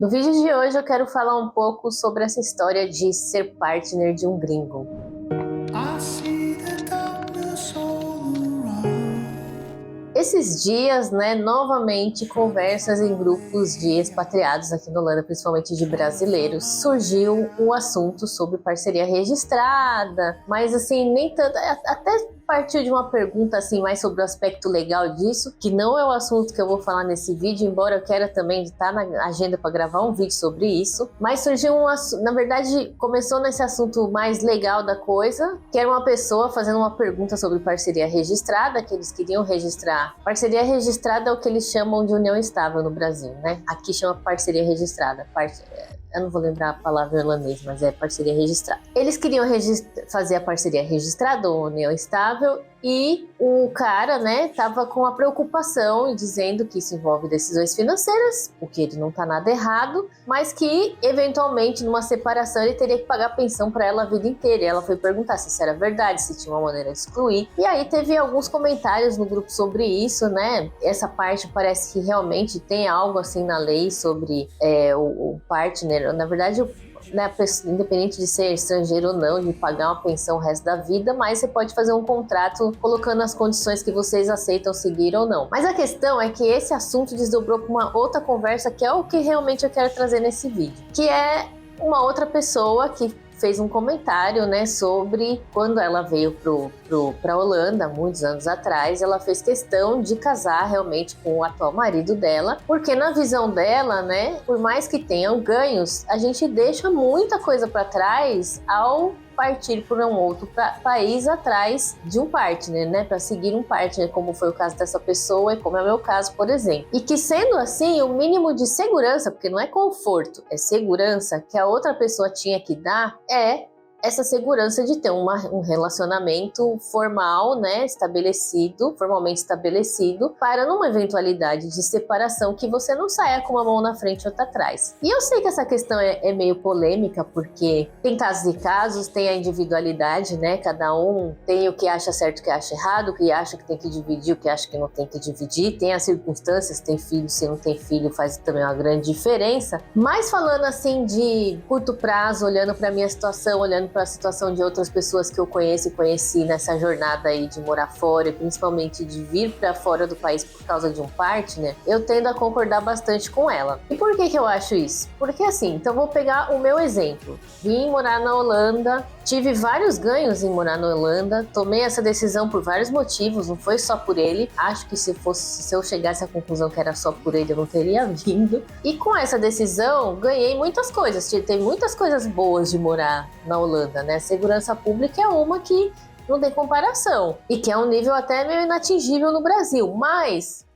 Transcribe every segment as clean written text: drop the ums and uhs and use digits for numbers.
No vídeo de hoje eu quero falar um pouco sobre essa história de ser partner de um gringo. Esses dias, novamente conversas em grupos de expatriados aqui na Holanda, principalmente de brasileiros, surgiu um assunto sobre parceria registrada, mas assim, nem tanto, até partiu de uma pergunta assim mais sobre o aspecto legal disso, que não é o assunto que eu vou falar nesse vídeo, embora eu queira também estar na agenda para gravar um vídeo sobre isso, mas surgiu na verdade, começou nesse assunto mais legal da coisa, que era uma pessoa fazendo uma pergunta sobre parceria registrada, que eles queriam registrar. Parceria registrada é o que eles chamam de união estável no Brasil, né? Aqui chama parceria registrada. Eu não vou lembrar a palavra em holandês, mas é parceria registrada. Eles queriam fazer a parceria registrada, ou união estável, e o cara, tava com a preocupação, dizendo que isso envolve decisões financeiras, o que ele não tá nada errado, mas que, eventualmente, numa separação, ele teria que pagar pensão para ela a vida inteira. E ela foi perguntar se isso era verdade, se tinha uma maneira de excluir. E aí teve alguns comentários no grupo sobre isso, né? Essa parte parece que realmente tem algo assim na lei sobre o partner. Na verdade, independente de ser estrangeiro ou não, de pagar uma pensão o resto da vida, mas você pode fazer um contrato colocando as condições que vocês aceitam seguir ou não. Mas a questão é que esse assunto desdobrou para uma outra conversa, que é o que realmente eu quero trazer nesse vídeo, que é uma outra pessoa que fez um comentário, sobre quando ela veio para a Holanda, muitos anos atrás, ela fez questão de casar realmente com o atual marido dela, porque na visão dela, por mais que tenham ganhos, a gente deixa muita coisa para trás ao partir por um outro país atrás de um partner, para seguir um partner, como foi o caso dessa pessoa e como é o meu caso, por exemplo. E que sendo assim, o mínimo de segurança, porque não é conforto, é segurança que a outra pessoa tinha que dar, é essa segurança de ter um relacionamento formal, formalmente estabelecido, para numa eventualidade de separação que você não saia com uma mão na frente e outra atrás. E eu sei que essa questão é meio polêmica, porque tem casos e casos, tem a individualidade, cada um tem o que acha certo, o que acha errado, o que acha que tem que dividir, o que acha que não tem que dividir, tem as circunstâncias, tem filho, se não tem filho faz também uma grande diferença, mas falando assim de curto prazo, olhando para minha situação, olhando para a situação de outras pessoas que eu conheço e conheci nessa jornada aí de morar fora e principalmente de vir para fora do país por causa de um partner, eu tendo a concordar bastante com ela. E por que eu acho isso? Porque assim, então vou pegar o meu exemplo. Vim morar na Holanda, tive vários ganhos em morar na Holanda, tomei essa decisão por vários motivos, não foi só por ele. Acho que se eu chegasse à conclusão que era só por ele, eu não teria vindo. E com essa decisão, ganhei muitas coisas. Tem muitas coisas boas de morar na Holanda, A segurança pública é uma que não tem comparação e que é um nível até meio inatingível no Brasil, mas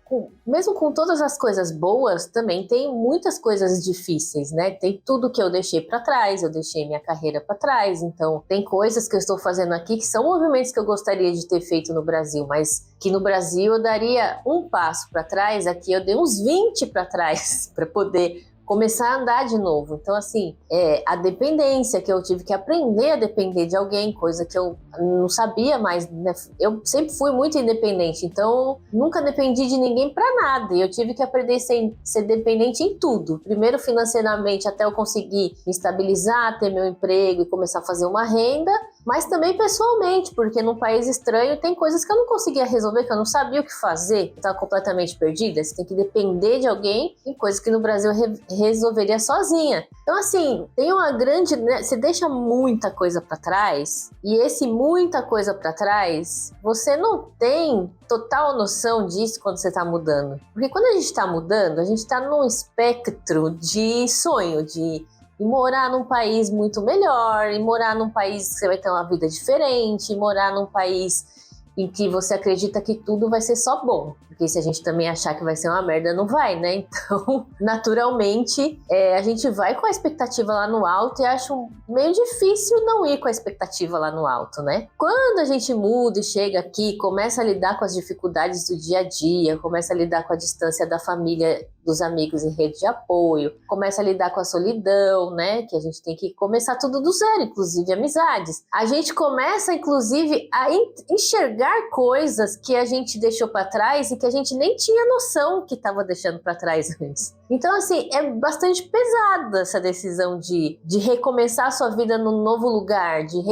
mesmo com todas as coisas boas, também tem muitas coisas difíceis, Tem tudo que eu deixei para trás, eu deixei minha carreira para trás, então tem coisas que eu estou fazendo aqui que são movimentos que eu gostaria de ter feito no Brasil, mas que no Brasil eu daria um passo para trás, aqui eu dei uns 20 para trás para poder começar a andar de novo. Então, assim, a dependência que eu tive que aprender a depender de alguém, coisa que eu não sabia mais, Eu sempre fui muito independente, então nunca dependi de ninguém para nada. E eu tive que aprender a ser dependente em tudo. Primeiro financeiramente, até eu conseguir me estabilizar, ter meu emprego e começar a fazer uma renda, mas também pessoalmente, porque num país estranho tem coisas que eu não conseguia resolver, que eu não sabia o que fazer, eu estava completamente perdida. Você tem que depender de alguém em coisas que no Brasil eu resolveria sozinha. Então, assim, tem uma grande, você deixa muita coisa para trás, e esse muita coisa para trás, você não tem total noção disso quando você está mudando. Porque quando a gente está mudando, a gente está num espectro de sonho, de morar num país muito melhor, e morar num país que você vai ter uma vida diferente, e morar num país em que você acredita que tudo vai ser só bom. Porque se a gente também achar que vai ser uma merda, não vai, Então, naturalmente, a gente vai com a expectativa lá no alto e acho meio difícil não ir com a expectativa lá no alto, Quando a gente muda e chega aqui, começa a lidar com as dificuldades do dia a dia, começa a lidar com a distância da família, dos amigos em rede de apoio, começa a lidar com a solidão, que a gente tem que começar tudo do zero, inclusive amizades. A gente começa, inclusive, a enxergar coisas que a gente deixou para trás e que a gente nem tinha noção que estava deixando para trás antes. Então, assim, é bastante pesada essa decisão de recomeçar a sua vida num novo lugar, de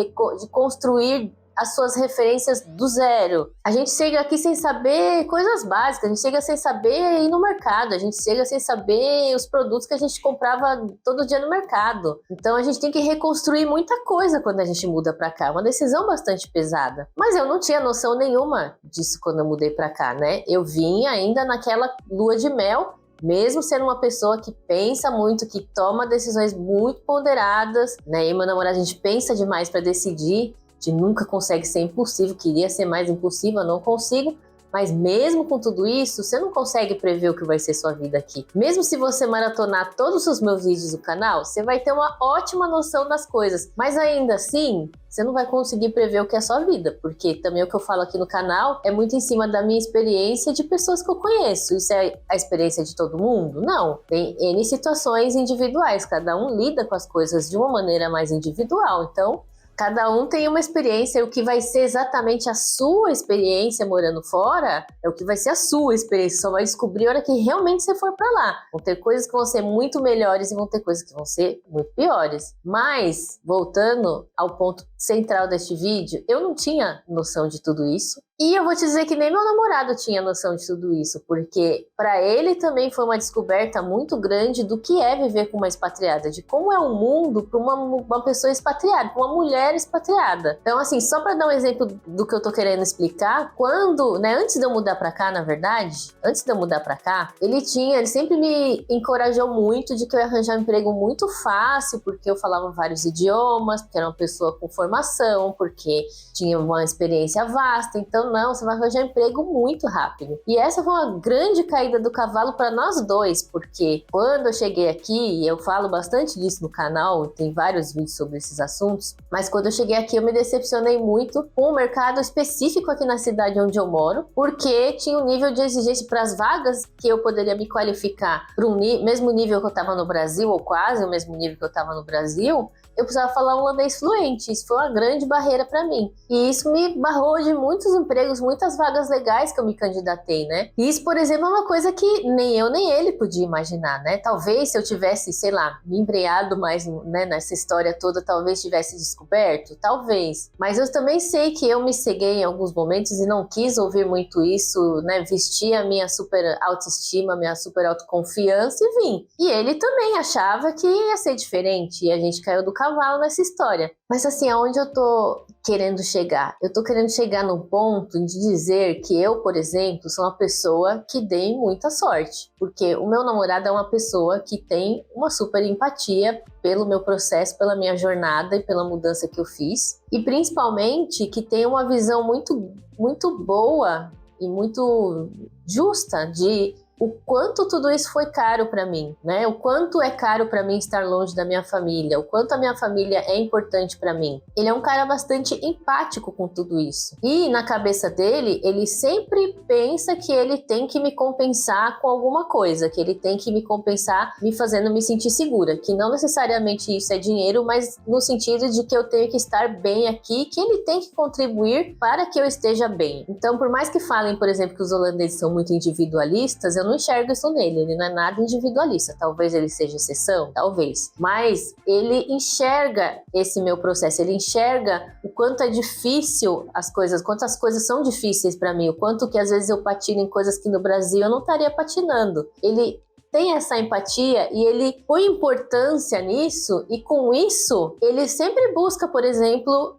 construir as suas referências do zero. A gente chega aqui sem saber coisas básicas, a gente chega sem saber ir no mercado, a gente chega sem saber os produtos que a gente comprava todo dia no mercado. Então a gente tem que reconstruir muita coisa quando a gente muda pra cá, uma decisão bastante pesada. Mas eu não tinha noção nenhuma disso quando eu mudei pra cá, né? Eu vim ainda naquela lua de mel, mesmo sendo uma pessoa que pensa muito, que toma decisões muito ponderadas, né? Eu e meu namorado, a gente pensa demais para decidir, a gente nunca consegue ser impulsivo, queria ser mais impulsiva, não consigo, mas mesmo com tudo isso, você não consegue prever o que vai ser sua vida aqui. Mesmo se você maratonar todos os meus vídeos do canal, você vai ter uma ótima noção das coisas, mas ainda assim, você não vai conseguir prever o que é a sua vida, porque também o que eu falo aqui no canal é muito em cima da minha experiência de pessoas que eu conheço. Isso é a experiência de todo mundo? Não. Tem N situações individuais, cada um lida com as coisas de uma maneira mais individual, então cada um tem uma experiência, e o que vai ser exatamente a sua experiência morando fora é o que vai ser a sua experiência, só vai descobrir a hora que realmente você for pra lá. Vão ter coisas que vão ser muito melhores e vão ter coisas que vão ser muito piores. Mas, voltando ao ponto central deste vídeo, eu não tinha noção de tudo isso. E eu vou te dizer que nem meu namorado tinha noção de tudo isso, porque para ele também foi uma descoberta muito grande do que é viver com uma expatriada, de como é o mundo para uma pessoa expatriada, para uma mulher expatriada. Então, assim, só para dar um exemplo do que eu tô querendo explicar, quando, né, antes de eu mudar para cá, na verdade, antes de eu mudar para cá, ele sempre me encorajou muito de que eu ia arranjar um emprego muito fácil, porque eu falava vários idiomas, porque era uma pessoa com formação, porque tinha uma experiência vasta, então não, você vai arranjar emprego muito rápido. E essa foi uma grande caída do cavalo para nós dois, porque quando eu cheguei aqui, e eu falo bastante disso no canal, tem vários vídeos sobre esses assuntos, mas quando eu cheguei aqui eu me decepcionei muito com o mercado específico aqui na cidade onde eu moro, porque tinha um nível de exigência para as vagas que eu poderia me qualificar para o mesmo nível que eu estava no Brasil, ou quase o mesmo nível que eu estava no Brasil, eu precisava falar holandês fluente. Isso foi uma grande barreira para mim. E isso me barrou de muitos empregos, muitas vagas legais que eu me candidatei, né? E isso, por exemplo, é uma coisa que nem eu nem ele podia imaginar, né? Talvez se eu tivesse, sei lá, me embreado mais, né, nessa história toda, talvez tivesse descoberto, talvez. Mas eu também sei que eu me ceguei em alguns momentos e não quis ouvir muito isso, né? Vestir a minha super autoestima, minha super autoconfiança e vim. E ele também achava que ia ser diferente e a gente caiu do cavalo nessa história. Mas assim, aonde eu tô querendo chegar? Eu tô querendo chegar num ponto de dizer que eu, por exemplo, sou uma pessoa que dei muita sorte. Porque o meu namorado é uma pessoa que tem uma super empatia pelo meu processo, pela minha jornada e pela mudança que eu fiz. E principalmente que tem uma visão muito, muito boa e muito justa de o quanto tudo isso foi caro para mim, né? O quanto é caro para mim estar longe da minha família, o quanto a minha família é importante para mim. Ele é um cara bastante empático com tudo isso. E na cabeça dele, ele sempre pensa que ele tem que me compensar com alguma coisa, que ele tem que me compensar me fazendo me sentir segura, que não necessariamente isso é dinheiro, mas no sentido de que eu tenho que estar bem aqui, que ele tem que contribuir para que eu esteja bem. Então, por mais que falem, por exemplo, que os holandeses são muito individualistas, eu não enxergo isso nele, ele não é nada individualista. Talvez ele seja exceção, talvez, mas ele enxerga esse meu processo, ele enxerga o quanto é difícil as coisas, quanto as coisas são difíceis para mim, o quanto que às vezes eu patino em coisas que no Brasil eu não estaria patinando. Ele tem essa empatia e ele põe importância nisso, e com isso ele sempre busca, por exemplo,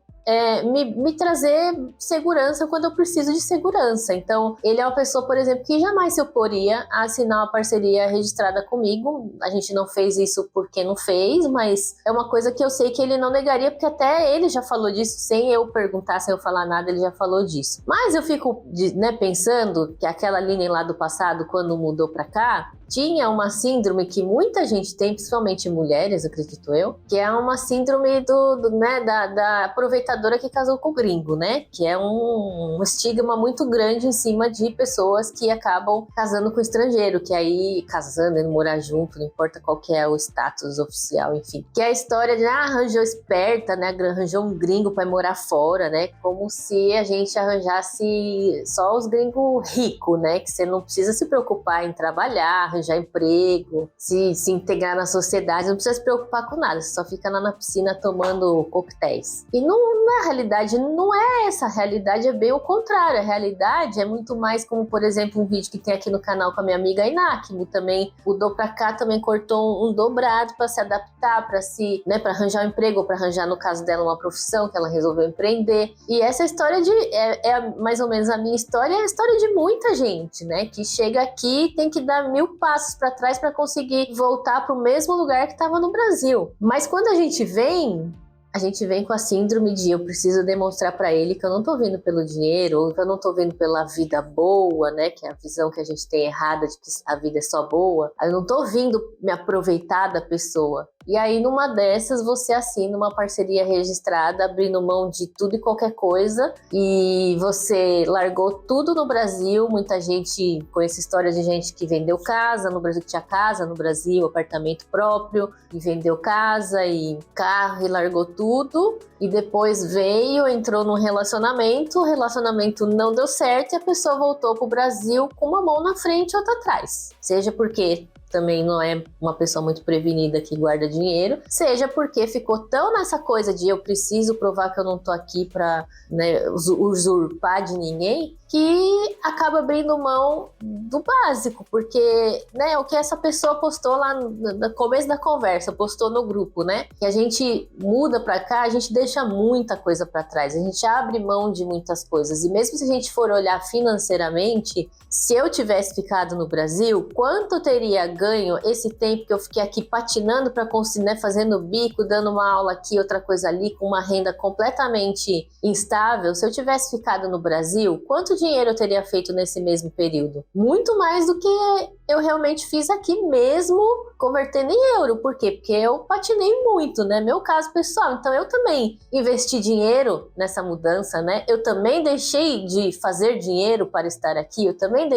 me trazer segurança quando eu preciso de segurança. Então, ele é uma pessoa, por exemplo, que jamais se oporia a assinar uma parceria registrada comigo. A gente não fez isso porque não fez, mas é uma coisa que eu sei que ele não negaria, porque até ele já falou disso, sem eu perguntar, sem eu falar nada, ele já falou disso. Mas eu fico, né, pensando que aquela Aline lá do passado, quando mudou pra cá, tinha uma síndrome que muita gente tem, principalmente mulheres, acredito eu, que é uma síndrome né, da aproveitadora que casou com o gringo, né? Que é um estigma muito grande em cima de pessoas que acabam casando com estrangeiro, que aí casando, indo morar junto, não importa qual que é o status oficial, enfim. Que é a história de, arranjou esperta, né? Arranjou um gringo para morar fora, né? Como se a gente arranjasse só os gringos ricos, né? Que você não precisa se preocupar em trabalhar, arranjar emprego, se integrar na sociedade, não precisa se preocupar com nada, você só fica lá na piscina tomando coquetéis. E na realidade, não é essa, a realidade é bem o contrário, a realidade é muito mais como, por exemplo, um vídeo que tem aqui no canal com a minha amiga Iná, que também mudou pra cá, também cortou um dobrado para se adaptar, para arranjar um emprego, ou para arranjar, no caso dela, uma profissão que ela resolveu empreender. E essa história mais ou menos a minha história, é a história de muita gente, né? Que chega aqui e tem que dar 1000 passos para trás para conseguir voltar para o mesmo lugar que estava no Brasil. Mas quando a gente vem com a síndrome de eu preciso demonstrar para ele que eu não tô vindo pelo dinheiro, ou que eu não tô vindo pela vida boa, né? Que é a visão que a gente tem errada de que a vida é só boa. Eu não tô vindo me aproveitar da pessoa. E aí, numa dessas, você assina uma parceria registrada, abrindo mão de tudo e qualquer coisa, e você largou tudo no Brasil. Muita gente, conhece história de gente que vendeu casa no Brasil, que tinha casa no Brasil, apartamento próprio, e vendeu casa e carro, e largou tudo, e depois entrou num relacionamento, o relacionamento não deu certo, e a pessoa voltou pro Brasil com uma mão na frente e outra atrás. Seja porque também não é uma pessoa muito prevenida que guarda dinheiro, seja porque ficou tão nessa coisa de eu preciso provar que eu não tô aqui pra, né, usurpar de ninguém, que acaba abrindo mão do básico, porque, né, o que essa pessoa postou lá no começo da conversa, postou no grupo, né, que a gente muda pra cá, a gente deixa muita coisa pra trás, a gente abre mão de muitas coisas, e mesmo se a gente for olhar financeiramente, se eu tivesse ficado no Brasil, quanto eu teria ganho esse tempo que eu fiquei aqui patinando para conseguir, né, fazendo bico, dando uma aula aqui, outra coisa ali, com uma renda completamente instável? Se eu tivesse ficado no Brasil, quanto dinheiro eu teria feito nesse mesmo período? Muito mais do que eu realmente fiz aqui mesmo, convertendo em euro. Por quê? Porque eu patinei muito, né? Meu caso pessoal. Então eu também investi dinheiro nessa mudança, né? Eu também deixei de fazer dinheiro para estar aqui. Eu também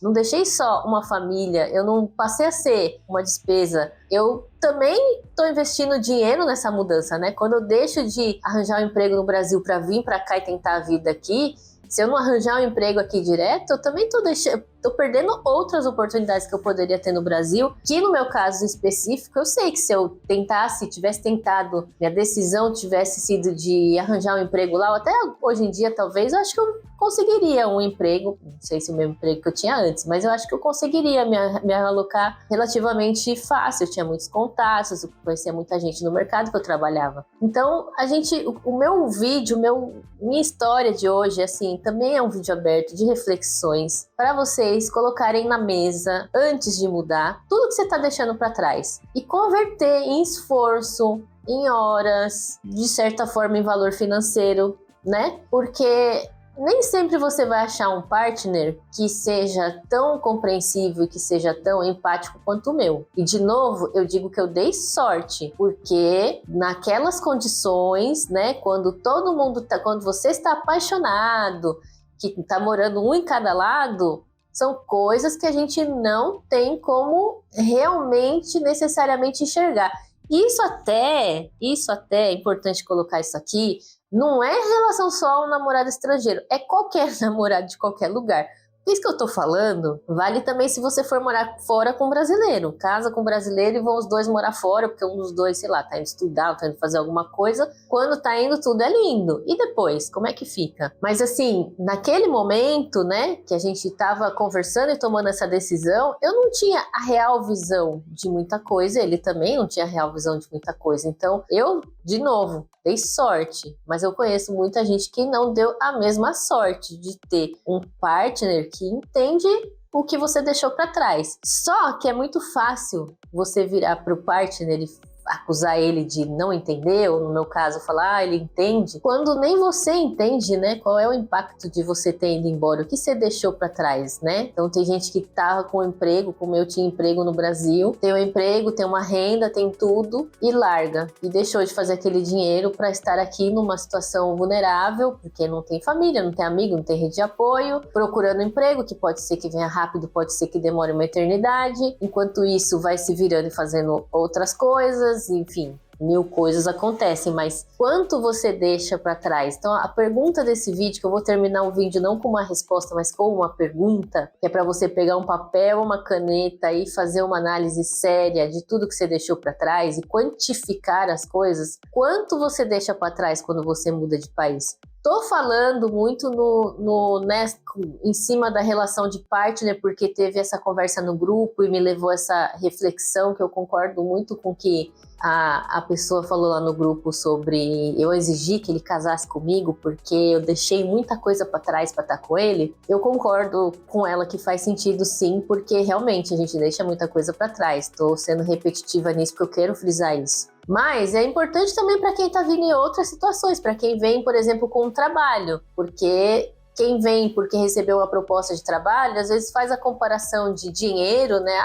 não deixei só uma família. Eu não passei a ser uma despesa. Eu também estou investindo dinheiro nessa mudança, né? Quando eu deixo de arranjar um emprego no Brasil para vir para cá e tentar a vida aqui, se eu não arranjar um emprego aqui direto, eu também tô perdendo outras oportunidades que eu poderia ter no Brasil, que no meu caso específico, eu sei que se eu tivesse tentado, minha decisão tivesse sido de arranjar um emprego lá, ou até hoje em dia talvez, eu acho que eu conseguiria um emprego, não sei se o mesmo emprego que eu tinha antes, mas eu acho que eu conseguiria me alocar relativamente fácil. Eu tinha muitos contatos, eu conhecia muita gente no mercado que eu trabalhava. Então, o meu vídeo, minha história de hoje, assim, também é um vídeo aberto de reflexões para vocês colocarem na mesa, antes de mudar, tudo que você está deixando para trás e converter em esforço, em horas, de certa forma em valor financeiro, né? Porque nem sempre você vai achar um partner que seja tão compreensivo e que seja tão empático quanto o meu. E de novo, eu digo que eu dei sorte, porque naquelas condições, né, quando quando você está apaixonado, que está morando um em cada lado, são coisas que a gente não tem como realmente, necessariamente enxergar. Isso até é importante colocar isso aqui, não é relação só ao namorado estrangeiro, é qualquer namorado de qualquer lugar. Isso que eu tô falando vale também se você for morar fora com um brasileiro. Casa com um brasileiro e vão os dois morar fora, porque um dos dois, sei lá, tá indo estudar, tá indo fazer alguma coisa. Quando tá indo, tudo é lindo. E depois, como é que fica? Mas assim, naquele momento, né, que a gente tava conversando e tomando essa decisão, eu não tinha a real visão de muita coisa, ele também não tinha a real visão de muita coisa. Então, eu, de novo, dei sorte, mas eu conheço muita gente que não deu a mesma sorte de ter um partner que entende o que você deixou para trás. Só que é muito fácil você virar pro partner e acusar ele de não entender, ou no meu caso falar, ele entende, quando nem você entende, né, qual é o impacto de você ter ido embora, o que você deixou para trás, né? Então tem gente que tava com emprego, como eu tinha emprego no Brasil, tem um emprego, tem uma renda, tem tudo, e larga, e deixou de fazer aquele dinheiro para estar aqui numa situação vulnerável, porque não tem família, não tem amigo, não tem rede de apoio, procurando emprego, que pode ser que venha rápido, pode ser que demore uma eternidade, enquanto isso vai se virando e fazendo outras coisas, enfim, mil coisas acontecem, mas quanto você deixa para trás? Então a pergunta desse vídeo, que eu vou terminar o vídeo não com uma resposta, mas com uma pergunta, que é para você pegar um papel, uma caneta e fazer uma análise séria de tudo que você deixou para trás e quantificar as coisas. Quanto você deixa para trás quando você muda de país? Tô falando muito né, em cima da relação de partner, porque teve essa conversa no grupo e me levou a essa reflexão, que eu concordo muito com o que a pessoa falou lá no grupo sobre eu exigir que ele casasse comigo porque eu deixei muita coisa para trás para estar com ele. Eu concordo com ela que faz sentido sim, porque realmente a gente deixa muita coisa para trás. Tô sendo repetitiva nisso porque eu quero frisar isso. Mas é importante também para quem está vindo em outras situações, para quem vem, por exemplo, com um trabalho, porque quem vem porque recebeu uma proposta de trabalho, às vezes faz a comparação de dinheiro, né?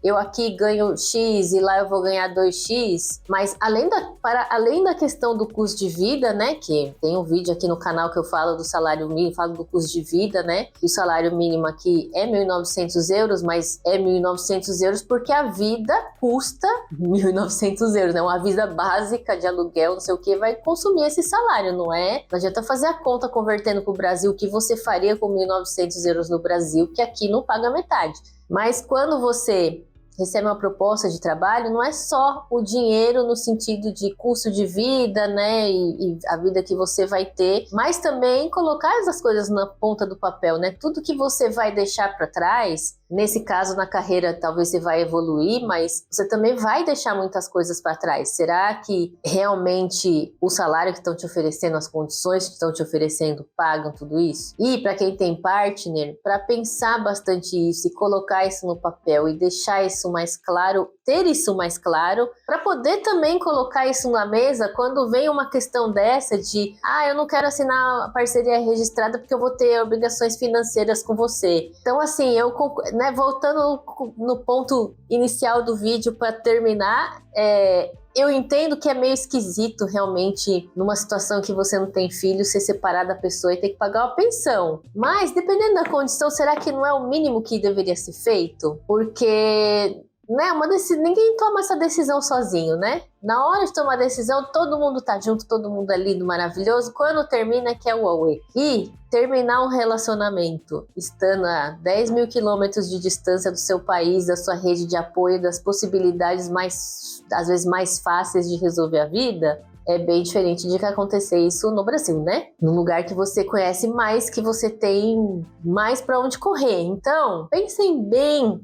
Eu aqui ganho X e lá eu vou ganhar 2X, mas além da questão do custo de vida, né, que tem um vídeo aqui no canal que eu falo do salário mínimo, falo do custo de vida, né, e o salário mínimo aqui é 1.900 euros, mas é 1.900 euros porque a vida custa 1.900 euros, né, uma vida básica de aluguel, não sei o que, vai consumir esse salário, não é? Não adianta fazer a conta convertendo para o Brasil, o que você faria com 1.900 euros no Brasil, que aqui não paga metade. Mas quando você recebe uma proposta de trabalho, não é só o dinheiro no sentido de custo de vida, né, e a vida que você vai ter, mas também colocar essas coisas na ponta do papel, né, tudo que você vai deixar para trás. Nesse caso, na carreira, talvez você vai evoluir, mas você também vai deixar muitas coisas para trás. Será que realmente o salário que estão te oferecendo, as condições que estão te oferecendo, pagam tudo isso? E para quem tem partner, para pensar bastante isso e colocar isso no papel e deixar isso mais claro, ter isso mais claro, para poder também colocar isso na mesa quando vem uma questão dessa de eu não quero assinar a parceria registrada porque eu vou ter obrigações financeiras com você. Então, assim, voltando no ponto inicial do vídeo para terminar, eu entendo que é meio esquisito realmente numa situação que você não tem filho, ser separado da pessoa e ter que pagar uma pensão. Mas, dependendo da condição, será que não é o mínimo que deveria ser feito? Porque ninguém toma essa decisão sozinho, né? Na hora de tomar a decisão, todo mundo tá junto, todo mundo é lindo, maravilhoso. Quando termina, que é o auê. E terminar um relacionamento estando a 10 mil quilômetros de distância do seu país, da sua rede de apoio, das possibilidades às vezes mais fáceis de resolver a vida, é bem diferente de que acontecer isso no Brasil, né? Num lugar que você conhece mais, que você tem mais para onde correr. Então, pensem bem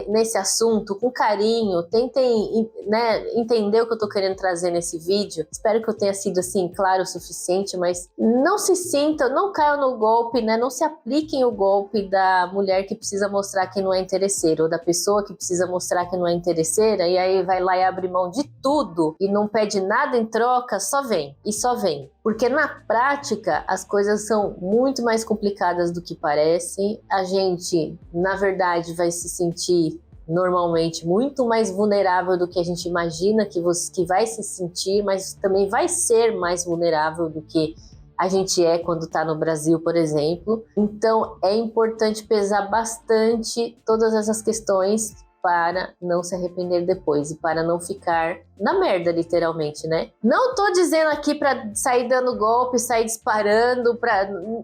nesse assunto, com carinho, tentem, né, entender o que eu tô querendo trazer nesse vídeo. Espero que eu tenha sido, assim, claro o suficiente, mas não se sintam, não caiam no golpe, né? Não se apliquem o golpe da mulher que precisa mostrar que não é interesseira, ou da pessoa que precisa mostrar que não é interesseira, e aí vai lá e abre mão de tudo e não pede nada em troca. Só vem, e só vem. Porque na prática, as coisas são muito mais complicadas do que parecem. A gente, na verdade, vai se sentir normalmente muito mais vulnerável do que a gente imagina que vai se sentir, mas também vai ser mais vulnerável do que a gente é quando está no Brasil, por exemplo. Então, é importante pesar bastante todas essas questões para não se arrepender depois e para não ficar na merda, literalmente, né? Não tô dizendo aqui para sair dando golpe, sair disparando,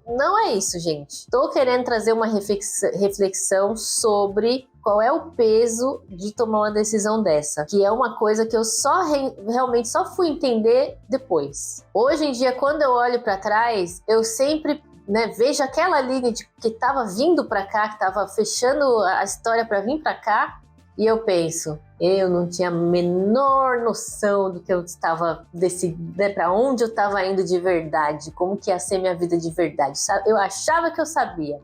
não é isso, gente. Tô querendo trazer uma reflexão sobre qual é o peso de tomar uma decisão dessa, que é uma coisa que eu realmente só fui entender depois. Hoje em dia, quando eu olho para trás, eu sempre vejo aquela linha que estava vindo para cá, que estava fechando a história para vir para cá, E eu penso, eu não tinha a menor noção do que eu estava decidindo, para onde eu estava indo de verdade, como que ia ser minha vida de verdade. Eu achava que eu sabia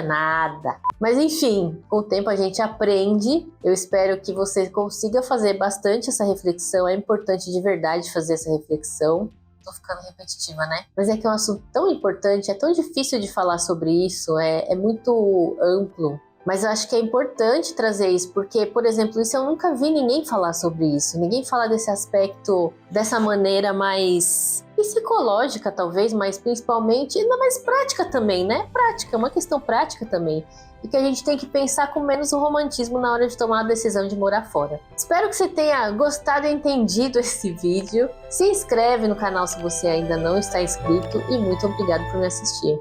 nada. Mas enfim, com o tempo a gente aprende. Eu espero que você consiga fazer bastante essa reflexão. É importante de verdade fazer essa reflexão. Tô ficando repetitiva, né? Mas é que é um assunto tão importante, é tão difícil de falar sobre isso, é muito amplo. Mas eu acho que é importante trazer isso, porque, por exemplo, isso eu nunca vi ninguém falar sobre isso. Ninguém fala desse aspecto dessa maneira mais psicológica, talvez, mas principalmente, ainda mais prática também, né? Prática, é uma questão prática também. E que a gente tem que pensar com menos o romantismo na hora de tomar a decisão de morar fora. Espero que você tenha gostado e entendido esse vídeo. Se inscreve no canal se você ainda não está inscrito e muito obrigado por me assistir.